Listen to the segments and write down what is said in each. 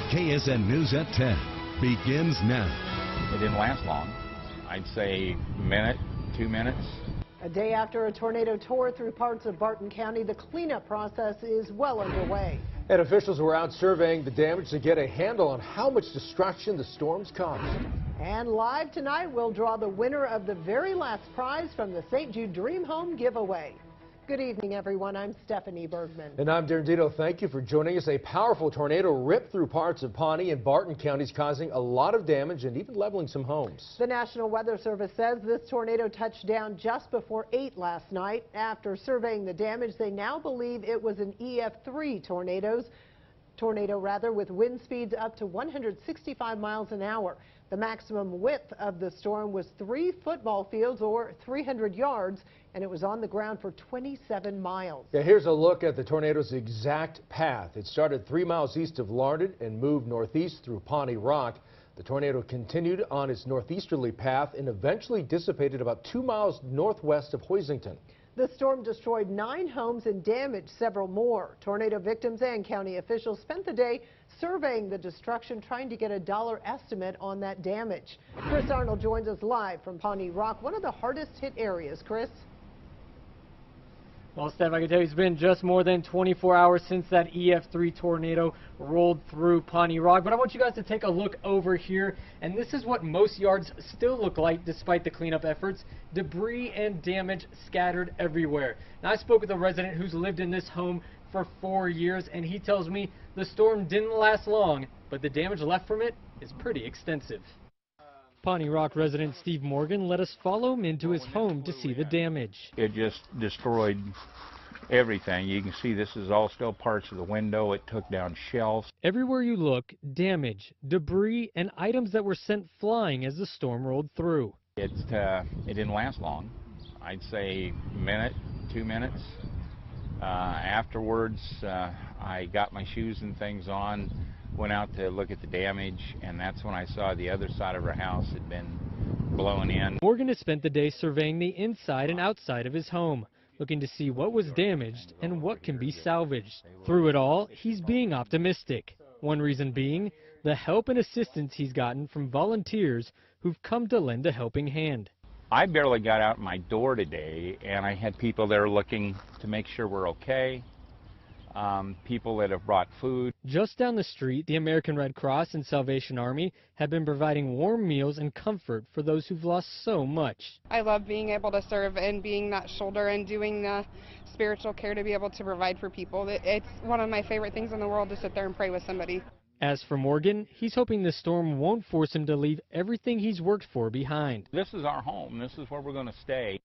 KSN News at 10 begins now. It didn't last long. I'd say a minute, 2 minutes. A day after a tornado tore through parts of Barton County, the cleanup process is well underway. And officials were out surveying the damage to get a handle on how much destruction the storms caused. And live tonight, we'll draw the winner of the very last prize from the St. Jude Dream Home giveaway. Good evening, everyone. I'm Stephanie Bergman. And I'm Darren Dito. Thank you for joining us. A powerful tornado ripped through parts of Pawnee and Barton counties, causing a lot of damage and even leveling some homes. The National Weather Service says this tornado touched down just before 8 last night. After surveying the damage, they now believe it was an EF3 tornado, with wind speeds up to 165 miles an hour. The maximum width of the storm was 3 football fields or 300 yards, and it was on the ground for 27 miles. Yeah, here's a look at the tornado's exact path. It started 3 miles east of Larned and moved northeast through Pawnee Rock. The tornado continued on its northeasterly path and eventually dissipated about 2 miles northwest of Hoisington. The storm destroyed 9 homes and damaged several more. Tornado victims and county officials spent the day surveying the destruction, trying to get a dollar estimate on that damage. Chris Arnold joins us live from Pawnee Rock, one of the hardest hit areas. Chris? Well, Steph, I can tell you it's been just more than 24 hours since that EF3 tornado rolled through Pawnee Rock. But I want you guys to take a look over here. And this is what most yards still look like despite the cleanup efforts. Debris and damage scattered everywhere. Now, I spoke with a resident who's lived in this home for 4 years, and he tells me the storm didn't last long, but the damage left from it is pretty extensive. Pawnee Rock resident Steve Morgan let us follow him into his home to see the damage. It just destroyed everything. You can see this is all still parts of the window. It took down shelves. Everywhere you look, damage, debris, and items that were sent flying as the storm rolled through. It didn't last long. I'd say a minute, 2 minutes. Afterwards, I got my shoes and things on, went out to look at the damage, and that's when I saw the other side of our house had been blown in. Morgan has spent the day surveying the inside and outside of his home, looking to see what was damaged and what can be salvaged. Through it all, he's being optimistic. One reason being the help and assistance he's gotten from volunteers who've come to lend a helping hand. I barely got out my door today, and I had people there looking to make sure we're okay. People that have brought food. Just down the street, the American Red Cross and Salvation Army have been providing warm meals and comfort for those who've lost so much. I love being able to serve and being that shoulder and doing the spiritual care to be able to provide for people. It's one of my favorite things in the world to sit there and pray with somebody. As for Morgan, he's hoping the storm won't force him to leave everything he's worked for behind. This is our home. This is where we're going to stay.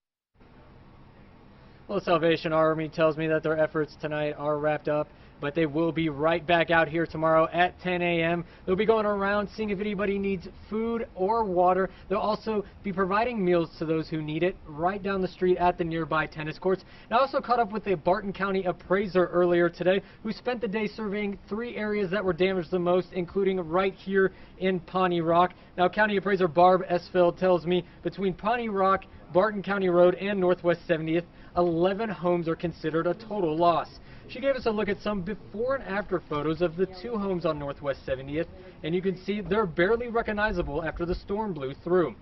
Well, the Salvation Army tells me that their efforts tonight are wrapped up, but they will be right back out here tomorrow at 10 a.m. They'll be going around seeing if anybody needs food or water. They'll also be providing meals to those who need it right down the street at the nearby tennis courts. And I also caught up with a Barton County appraiser earlier today who spent the day surveying 3 areas that were damaged the most, including right here in Pawnee Rock. Now, County Appraiser Barb Esfeld tells me between Pawnee Rock, Barton County Road, and Northwest 70th, 11 homes are considered a total loss. She gave us a look at some before and after photos of the 2 homes on Northwest 70th, and you can see they're barely recognizable after the storm blew through.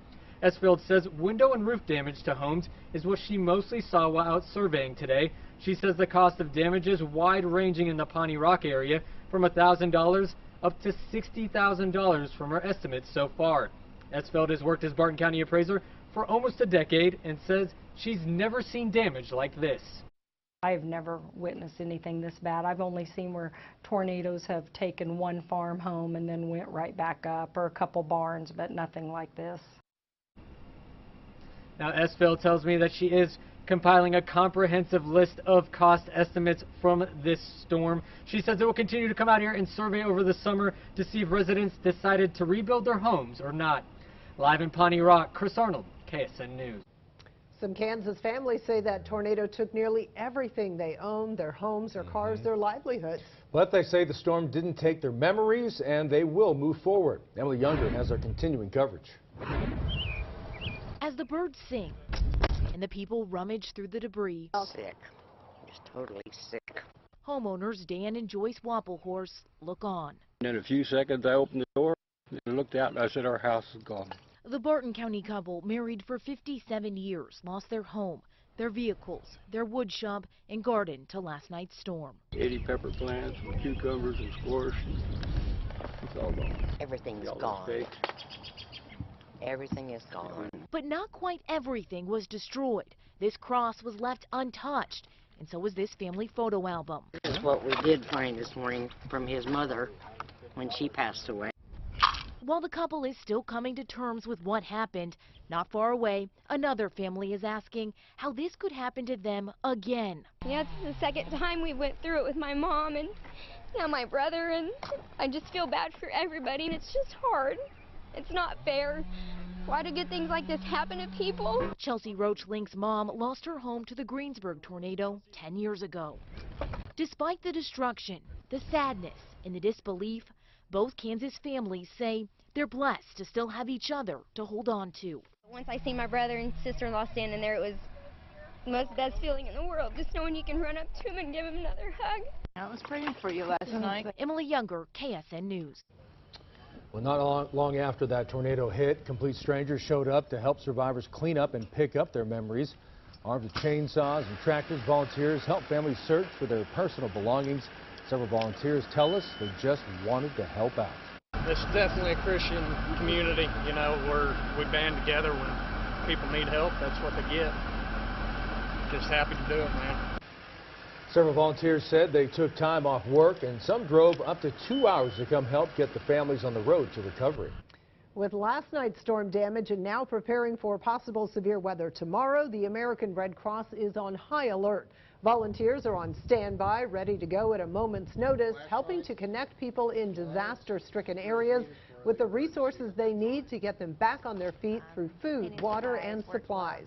Esfeld says window and roof damage to homes is what she mostly saw while out surveying today. She says the cost of damage is wide-ranging in the Pawnee Rock area, from $1,000 up to $60,000 from her estimates so far. Esfeld has worked as Barton County appraiser for almost a decade and says she's never seen damage like this. I've never witnessed anything this bad. I've only seen where tornadoes have taken one farm home and then went right back up, or a couple barns, but nothing like this. Now, Esfeld tells me that she is compiling a comprehensive list of cost estimates from this storm. She says it will continue to come out here and survey over the summer to see if residents decided to rebuild their homes or not. Live in Pawnee Rock, Chris Arnold, KSN News. Some Kansas families say that tornado took nearly everything they owned, their homes, their cars, their livelihoods. But they say the storm didn't take their memories, and they will move forward. Emily Younger has our continuing coverage. As the birds sing and the people rummage through the debris. Sick. Just totally sick. Homeowners Dan and Joyce Wappelhorse look on. In a few seconds, I opened the door and looked out, and I said, our house is gone. The Barton County couple, married for 57 years, lost their home, their vehicles, their wood shop, and garden to last night's storm. 80 pepper plants with cucumbers and squash. It's all gone. Everything's gone. Everything is gone. But not quite everything was destroyed. This cross was left untouched, and so was this family photo album. This is what we did find this morning from his mother when she passed away. While the couple is still coming to terms with what happened, not far away, another family is asking how this could happen to them again. Yeah, it's the second time we went through it with my mom and now my brother, and I just feel bad for everybody, and it's just hard. It's not fair. Why do good things like this happen to people? Chelsea Roach-Link's mom lost her home to the Greensburg tornado 10 years ago. Despite the destruction, the sadness, and the disbelief, both Kansas families say they're blessed to still have each other to hold on to. Once I see my brother and sister-in-law standing there, it was the most best feeling in the world, just knowing you can run up to him and give him another hug. I was praying for you last night. Emily Younger, KSN News. Well, not long after that tornado hit, complete strangers showed up to help survivors clean up and pick up their memories. Armed with chainsaws and tractors, volunteers helped families search for their personal belongings. Several volunteers tell us they just wanted to help out. This is definitely a Christian community, you know, where we band together when people need help. That's what they get. Just happy to do it, man. Several volunteers said they took time off work, and some drove up to 2 hours to come help get the families on the road to recovery. With last night's storm damage and now preparing for possible severe weather tomorrow, the American Red Cross is on high alert. Volunteers are on standby, ready to go at a moment's notice, helping to connect people in disaster-stricken areas with the resources they need to get them back on their feet through food, water, and supplies.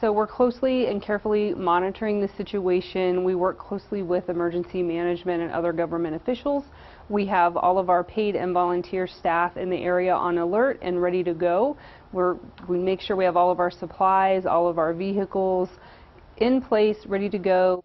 So we're closely and carefully monitoring the situation. We work closely with emergency management and other government officials. We have all of our paid and volunteer staff in the area on alert and ready to go. We make sure we have all of our supplies, all of our vehicles in place, ready to go.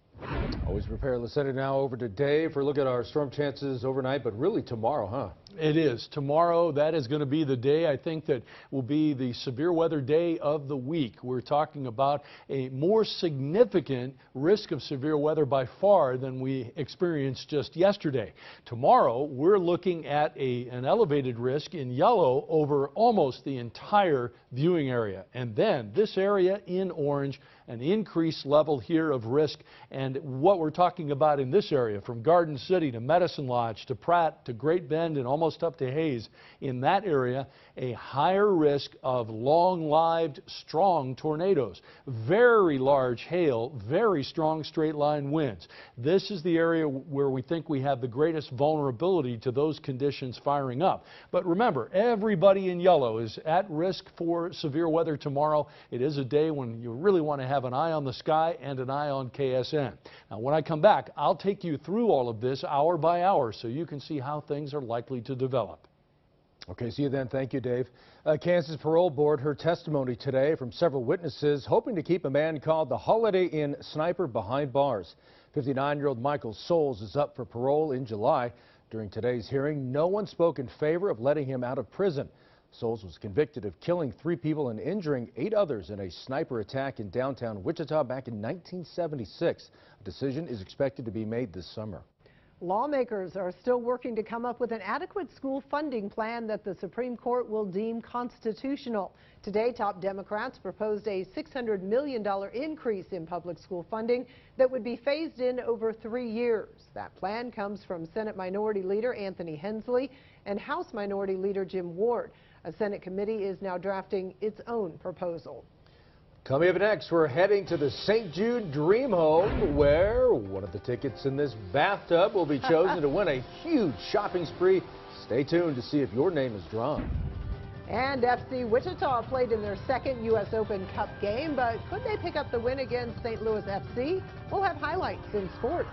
Always prepare. Let's send it now over to Dave for a look at our storm chances overnight, but really tomorrow, huh? It is. Tomorrow, that is going to be the day, I think, that will be the severe weather day of the week. We're talking about a more significant risk of severe weather by far than we experienced just yesterday. Tomorrow, we're looking at an elevated risk in yellow over almost the entire viewing area. And then this area in orange, an increased level here of risk. And what we're talking about in this area, from Garden City to Medicine Lodge to Pratt to Great Bend and almost up to Hayes, in that area, a higher risk of long-lived, strong tornadoes, very large hail, very strong straight-line winds. This is the area where we think we have the greatest vulnerability to those conditions firing up. But remember, everybody in yellow is at risk for severe weather tomorrow. It is a day when you really want to have an eye on the sky and an eye on KSN. Now, when I come back, I'll take you through all of this hour by hour so you can see how things are likely to develop. Okay, see you then. Thank you, Dave. Kansas Parole Board heard testimony today from several witnesses hoping to keep a man called the Holiday Inn sniper behind bars. 59-year-old Michael Souls is up for parole in July. During today's hearing, no one spoke in favor of letting him out of prison. Souls was convicted of killing 3 people and injuring 8 others in a sniper attack in downtown Wichita back in 1976. A decision is expected to be made this summer. Lawmakers are still working to come up with an adequate school funding plan that the Supreme Court will deem constitutional. Today, top Democrats proposed a $600 million increase in public school funding that would be phased in over 3 years. That plan comes from Senate Minority Leader Anthony Hensley and House Minority Leader Jim Ward. A Senate committee is now drafting its own proposal. Coming up next, we're heading to the St. Jude Dream Home, where one of the tickets in this bathtub will be chosen to win a huge shopping spree. Stay tuned to see if your name is drawn. And FC Wichita played in their second U.S. Open Cup game, but could they pick up the win against St. Louis FC? We'll have highlights in sports.